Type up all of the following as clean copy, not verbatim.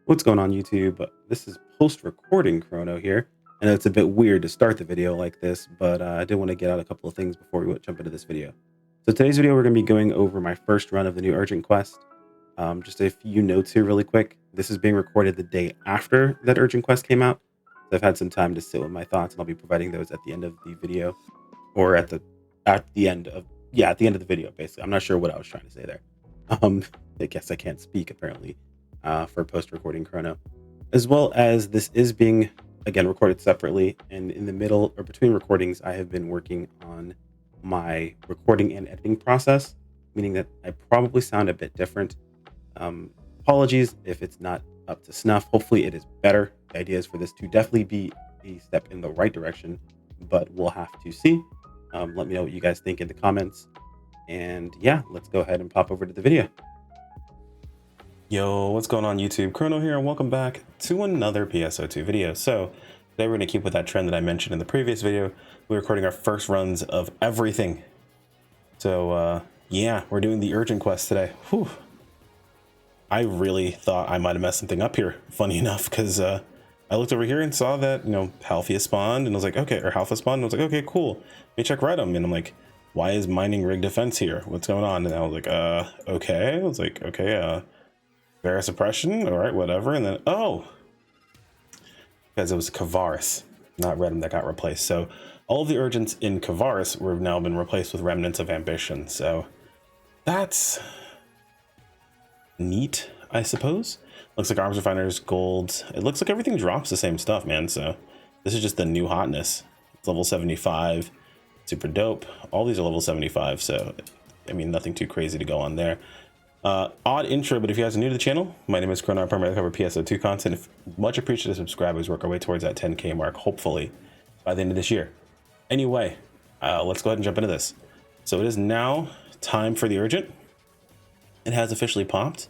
What's going on YouTube? This is post-recording Chrono here, and it's a bit weird to start the video like this, but I did want to get out a couple of things before we jump into this video. So today's video, we're going to be going over my first run of the new Urgent Quest. Just a few notes here really quick. This is being recorded the day after that Urgent Quest came out, so I've had some time to sit with my thoughts, and I'll be providing those at the end of the video, or at the end of the video, basically. I'm not sure what I was trying to say there. I guess I can't speak apparently. For post-recording Chrono, as well as this is being again recorded separately, and in the middle or between recordings I have been working on my recording and editing process, meaning that I probably sound a bit different. Apologies if it's not up to snuff. Hopefully it is better. The idea is for this to definitely be a step in the right direction, but we'll have to see. Let me know what you guys think in the comments, and yeah, let's go ahead and pop over to the video. Yo, what's going on YouTube? Chrono here, and welcome back to another PSO2 video. So today we're going to keep with that trend that I mentioned in the previous video. We're recording our first runs of everything. So yeah, we're doing the Urgent Quest today. Whew. I really thought I might have messed something up here, funny enough, because I looked over here and saw that, Halphia spawned, and I was like, okay, or Halpha spawned, and I was like, okay, cool. Let me check Redum, and I'm like, why is mining rig defense here? What's going on? And I was like, okay. I was like, okay, Vera suppression, all right, whatever. And then, oh, because it was Kavaris, not Redum, that got replaced. So all of the urgents in Kavaris have now been replaced with remnants of ambition. So that's neat, I suppose. Looks like arms refiners, gold. It looks like everything drops the same stuff, man. So this is just the new hotness. It's level 75, super dope. All these are level 75. So, I mean, nothing too crazy to go on there. Odd intro, but if you guys are new to the channel, my name is Chrono. I primarily cover PSO2 content. Much appreciated subscribers. Work our way towards that 10K mark, hopefully by the end of this year. Anyway, let's go ahead and jump into this. So it is now time for the urgent. It has officially popped.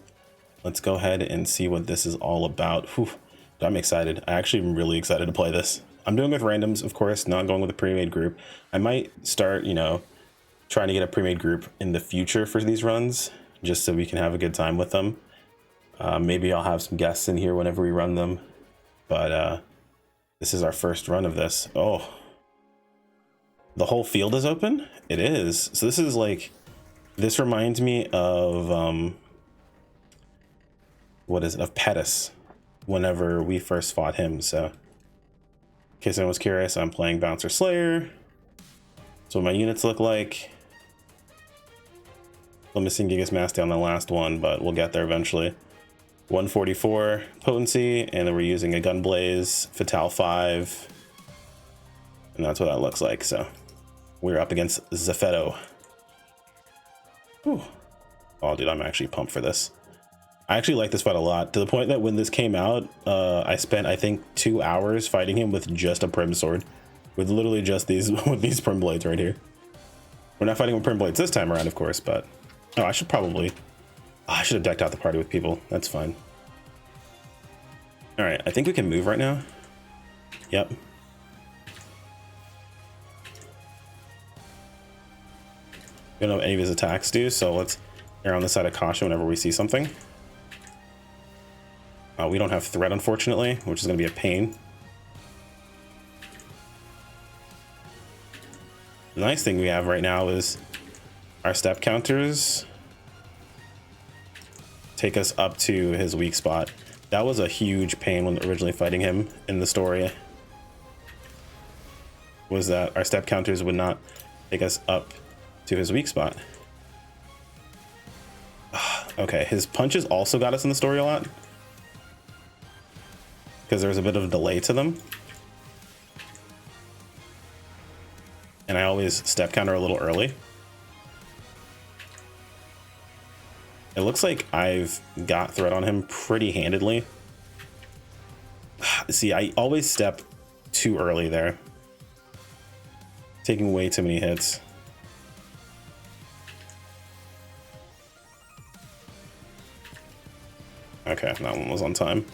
Let's go ahead and see what this is all about. Whew, I'm excited. I actually am really excited to play this. I'm doing it with randoms, of course, not going with a pre-made group. I might start, trying to get a pre-made group in the future for these runs, just so we can have a good time with them. Maybe I'll have some guests in here whenever we run them, but this is our first run of this. Oh, the whole field is open? It is. So this is like, this reminds me of, what is it, of Pettis, whenever we first fought him. So in case anyone's curious, I'm playing Bouncer Slayer. That's what my units look like. I'm missing Gigas Mastery on the last one, but we'll get there eventually. 144 potency, and then we're using a Gunblaze, Fatal 5, and that's what that looks like. So we're up against Zephetto. Whew. Oh, dude, I'm actually pumped for this. I actually like this fight a lot, to the point that when this came out, I spent, I think, 2 hours fighting him with just a Prim Sword, with literally just these with these Prim Blades right here. We're not fighting with Prim Blades this time around, of course, but oh, I should have decked out the party with people. That's fine. All right, I think we can move right now. Yep. We don't know what any of his attacks do, so let's err on the side of caution whenever we see something. We don't have threat, unfortunately, which is going to be a pain. The nice thing we have right now is our step counters take us up to his weak spot. That was a huge pain when originally fighting him in the story, was that our step counters would not take us up to his weak spot. Okay, his punches also got us in the story a lot, because there was a bit of a delay to them. And I always step counter a little early. It looks like I've got threat on him pretty handedly. See, I always step too early there, taking way too many hits. Okay, that one was on time.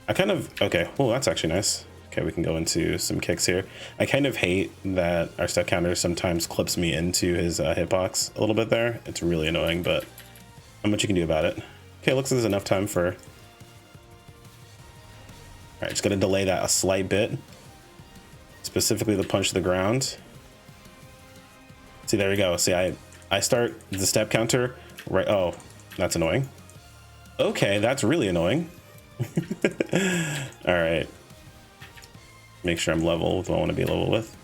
Okay, well, that's actually nice. Okay, we can go into some kicks here. I kind of hate that our step counter sometimes clips me into his hitbox a little bit there. It's really annoying, but not much you can do about it. Okay, looks like there's enough time for right, just gonna delay that a slight bit. Specifically the punch to the ground. See, there we go. See, I start the step counter right. Oh, that's annoying. Okay, that's really annoying. All right. Make sure I'm level with what I want to be level with.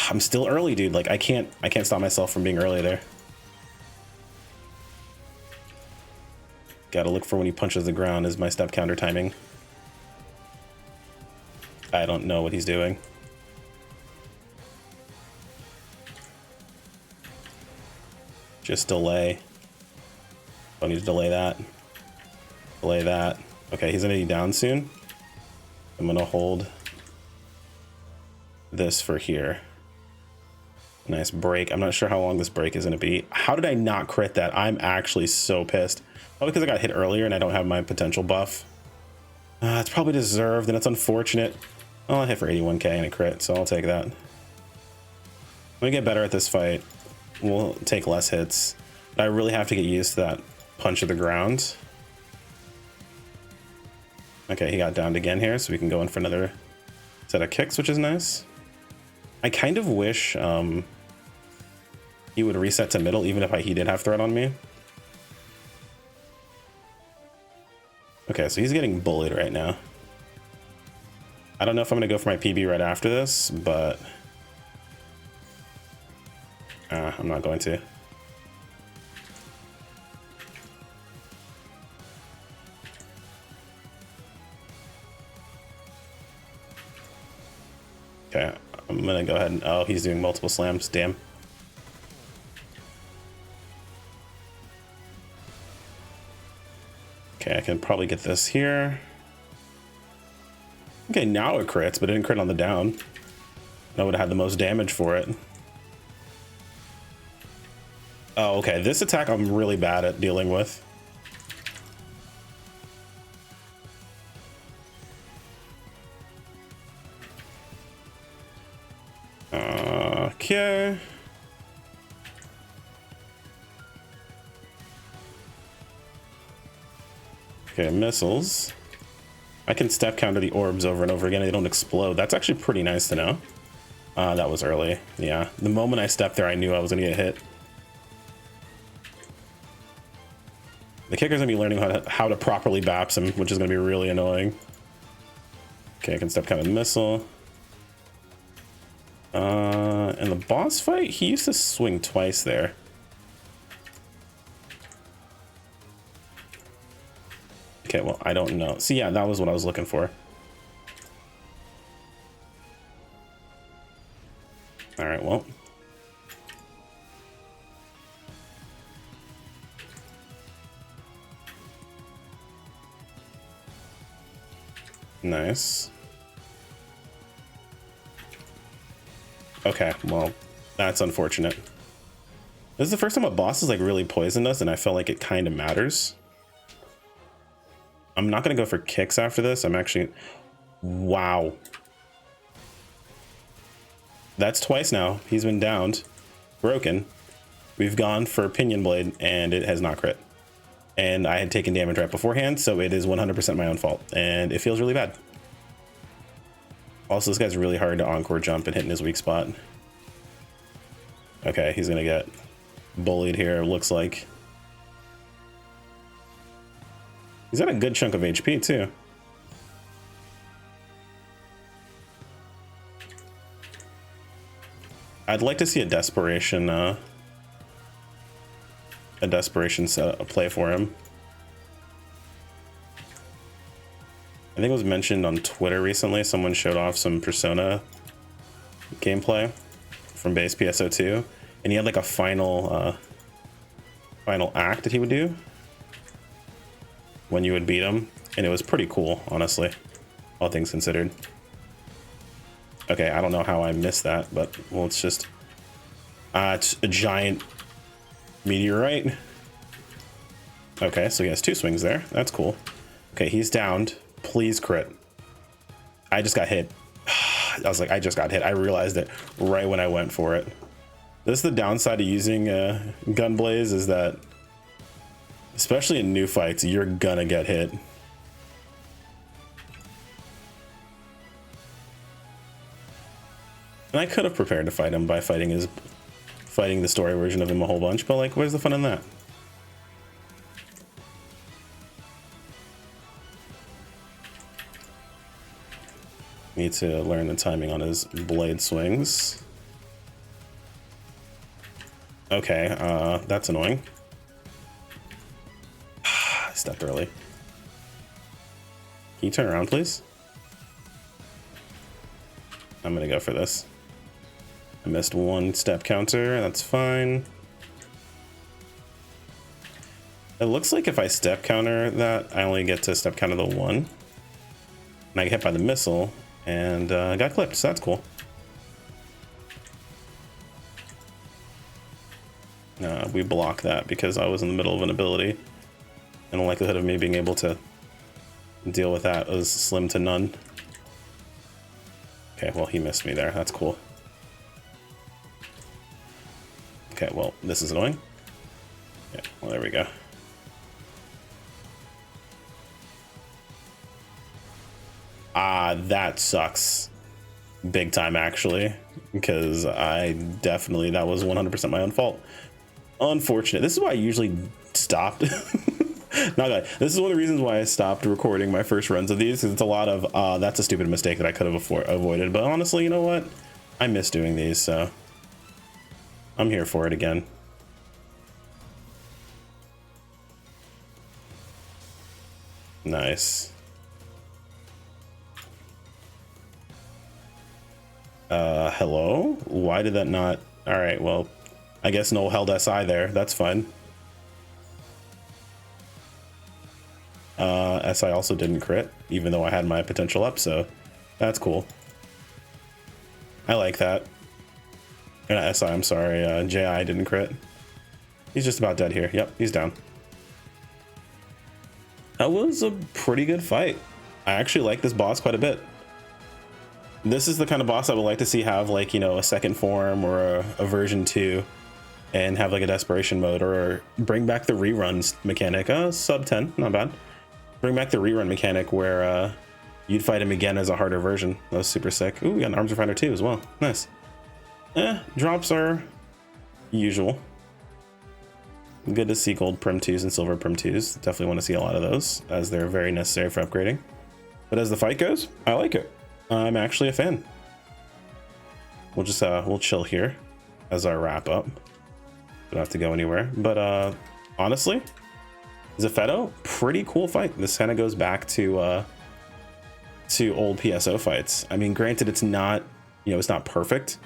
I'm still early, dude. Like I can't stop myself from being early there. Gotta look for when he punches the ground is my step counter timing. I don't know what he's doing. Just delay. Don't need to delay that. Delay that. Okay, he's gonna be down soon. I'm gonna hold this for here. Nice break. I'm not sure how long this break is gonna be. How did I not crit that? I'm actually so pissed. Probably because I got hit earlier and I don't have my potential buff. It's probably deserved and it's unfortunate. Oh, I hit for 81k and a crit, so I'll take that. Let me get better at this fight. We'll take less hits. But I really have to get used to that punch of the ground. Okay, he got downed again here, so we can go in for another set of kicks, which is nice. I kind of wish he would reset to middle, even if he did have threat on me. Okay, so he's getting bullied right now. I don't know if I'm going to go for my PB right after this, but I'm not going to. Okay, I'm going to go ahead and... Oh, he's doing multiple slams. Damn. Okay, I can probably get this here. Okay, now it crits, but it didn't crit on the down. I would have had the most damage for it. Oh, okay. This attack I'm really bad at dealing with. Okay. Okay, missiles. I can step counter the orbs over and over again. They don't explode. That's actually pretty nice to know. That was early. Yeah. The moment I stepped there, I knew I was going to get hit. The kicker's going to be learning how to properly baps him, which is going to be really annoying. Okay, I can step counter the missile. In the boss fight, he used to swing twice there. Okay, well, I don't know. See, yeah, that was what I was looking for. All right, well. Nice. Okay, well, that's unfortunate. This is the first time a boss has like really poisoned us, and I felt like it kind of matters. I'm not going to go for kicks after this. I'm actually... Wow. That's twice now. He's been downed. Broken. We've gone for Pinion Blade, and it has not crit. And I had taken damage right beforehand, so it is 100% my own fault. And it feels really bad. Also, this guy's really hard to encore jump and hit in his weak spot. Okay, he's going to get bullied here, looks like. He's got a good chunk of HP, too. I'd like to see a desperation set play for him. I think it was mentioned on Twitter recently. Someone showed off some Persona gameplay from base PSO2, and he had like a final act that he would do when you would beat him, and it was pretty cool, honestly, all things considered. Okay, I don't know how I missed that, but well, it's just it's a giant meteorite. Okay, so he has two swings there. That's cool. Okay, he's downed. Please crit. I just got hit. I was like, I just got hit. I realized it right when I went for it. This is the downside of using Gunblaze, is that especially in new fights, you're gonna get hit. And I could have prepared to fight him by fighting the story version of him a whole bunch, but like, where's the fun in that? Need to learn the timing on his blade swings. Okay, that's annoying. I stepped early. Can you turn around, please? I'm gonna go for this. I missed one step counter, that's fine. It looks like if I step counter that, I only get to step counter the one. And I get hit by the missile, and got clipped, so that's cool. We block that because I was in the middle of an ability, and the likelihood of me being able to deal with that was slim to none. Okay, well, he missed me there. That's cool. Okay, well, this is annoying. Yeah, well, there we go. That sucks. Big time, actually, because that was 100% my own fault. Unfortunate. This is why I usually stopped. Not gonna, this is one of the reasons why I stopped recording my first runs of these, because it's a lot of that's a stupid mistake that I could have avoided. But honestly, you know what? I miss doing these, so I'm here for it again. Nice. Hello? Why did that not? All right, well, I guess no held SI there. That's fine. SI also didn't crit, even though I had my potential up, so that's cool. I like that. Or not SI, I'm sorry, JI didn't crit. He's just about dead here. Yep, he's down. That was a pretty good fight. I actually like this boss quite a bit. This is the kind of boss I would like to see have, like, you know, a second form or a version 2 and have like a desperation mode, or bring back the reruns mechanic. Sub 10, not bad. Bring back the rerun mechanic where you'd fight him again as a harder version. That was super sick. Ooh, we got an arms refiner too as well. Nice. Drops are usual. Good to see gold Prim 2s and silver Prim 2s. Definitely want to see a lot of those, as they're very necessary for upgrading. But as the fight goes, I like it. I'm actually a fan. We'll just we'll chill here as our wrap up. Don't have to go anywhere. But honestly, Zepheto, pretty cool fight. This kind of goes back to old PSO fights. I mean, granted, it's not, you know, it's not perfect.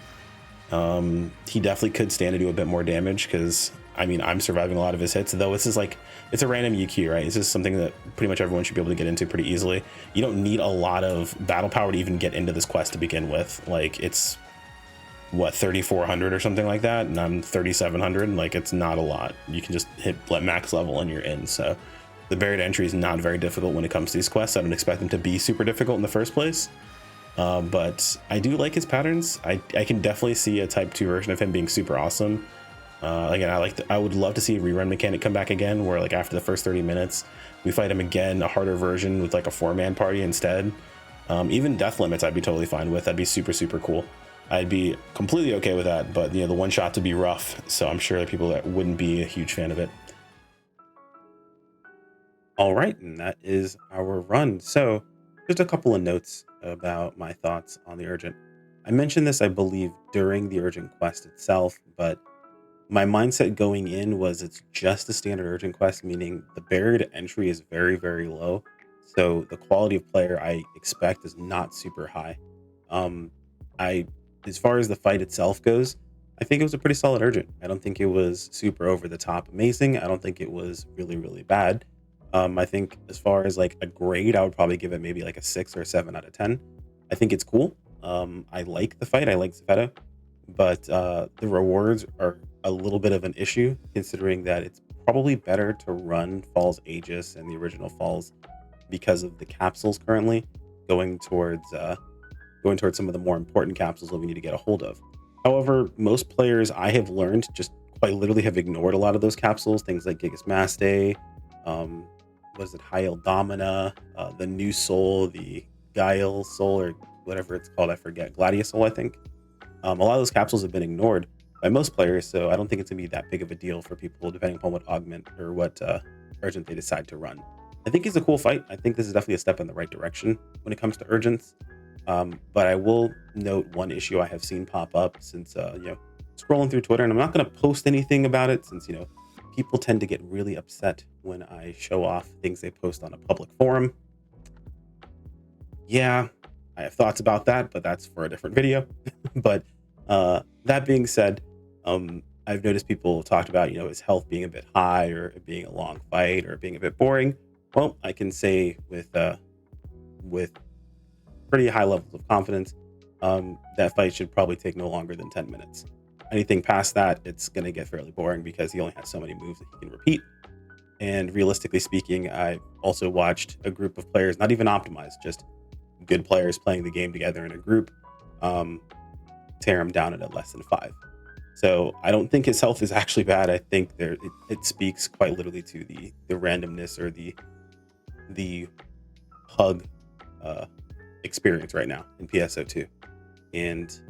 He definitely could stand to do a bit more damage, because I mean, I'm surviving a lot of his hits, though this is like, it's a random UQ, right? This is something that pretty much everyone should be able to get into pretty easily. You don't need a lot of battle power to even get into this quest to begin with. Like, it's what, 3,400 or something like that, and I'm 3,700. Like, it's not a lot. You can just hit max level and you're in. So the barrier to entry is not very difficult when it comes to these quests. I don't expect them to be super difficult in the first place. But I do like his patterns. I can definitely see a type 2 version of him being super awesome. Again, I would love to see a rerun mechanic come back again, where like after the first 30 minutes, we fight him again, a harder version with like a 4-man party instead. Even death limits, I'd be totally fine with. That'd be super, super cool. I'd be completely okay with that, but you know, the one shot to be rough. So I'm sure that people that wouldn't be a huge fan of it. All right, and that is our run. So just a couple of notes about my thoughts on the Urgent. I mentioned this, I believe, during the Urgent quest itself, but my mindset going in was it's just a standard Urgent quest, meaning the barrier to entry is very, very low. So the quality of player I expect is not super high. As far as the fight itself goes, I think it was a pretty solid Urgent. I don't think it was super over the top amazing. I don't think it was really, really bad. I think as far as like a grade, I would probably give it maybe like a 6 or a 7 out of 10. I think it's cool. I like the fight. I like Zepheto, but the rewards are a little bit of an issue, considering that it's probably better to run Falls Aegis and the original Falls because of the capsules currently going towards some of the more important capsules that we need to get a hold of. However, most players I have learned just quite literally have ignored a lot of those capsules, things like Gigas Maste, was it Hyel Domina, the New Soul, the Guile Soul, or whatever it's called, I forget, Gladius Soul, I think. A lot of those capsules have been ignored by most players, so I don't think it's gonna be that big of a deal for people, depending upon what augment or what urgent they decide to run. I think it's a cool fight. I think this is definitely a step in the right direction when it comes to urgents. But I will note one issue I have seen pop up since scrolling through Twitter, and I'm not going to post anything about it since people tend to get really upset when I show off things they post on a public forum. Yeah, I have thoughts about that, but that's for a different video. But that being said, I've noticed people talked about his health being a bit high, or it being a long fight, or being a bit boring. Well, I can say with pretty high levels of confidence, that fight should probably take no longer than 10 minutes. Anything past that, it's going to get fairly boring because he only has so many moves that he can repeat. And realistically speaking, I also watched a group of players, not even optimized, just good players playing the game together in a group, tear him down at less than 5. So I don't think his health is actually bad. I think it speaks quite literally to the randomness, or the hug experience right now in PSO2. And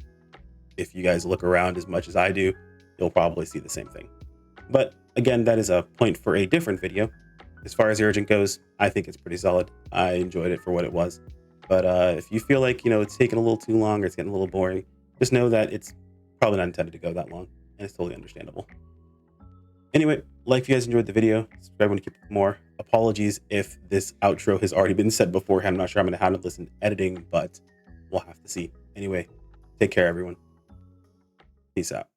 if you guys look around as much as I do, you'll probably see the same thing. But again, that is a point for a different video. As far as the urgent goes, I think it's pretty solid. I enjoyed it for what it was. But if you feel like it's taking a little too long, or it's getting a little boring, just know that it's probably not intended to go that long, and it's totally understandable. Anyway, if you guys enjoyed the video, subscribe when you keep more. Apologies if this outro has already been said beforehand. I'm not sure I'm going to handle this in editing, but we'll have to see. Anyway, take care, everyone. Peace out.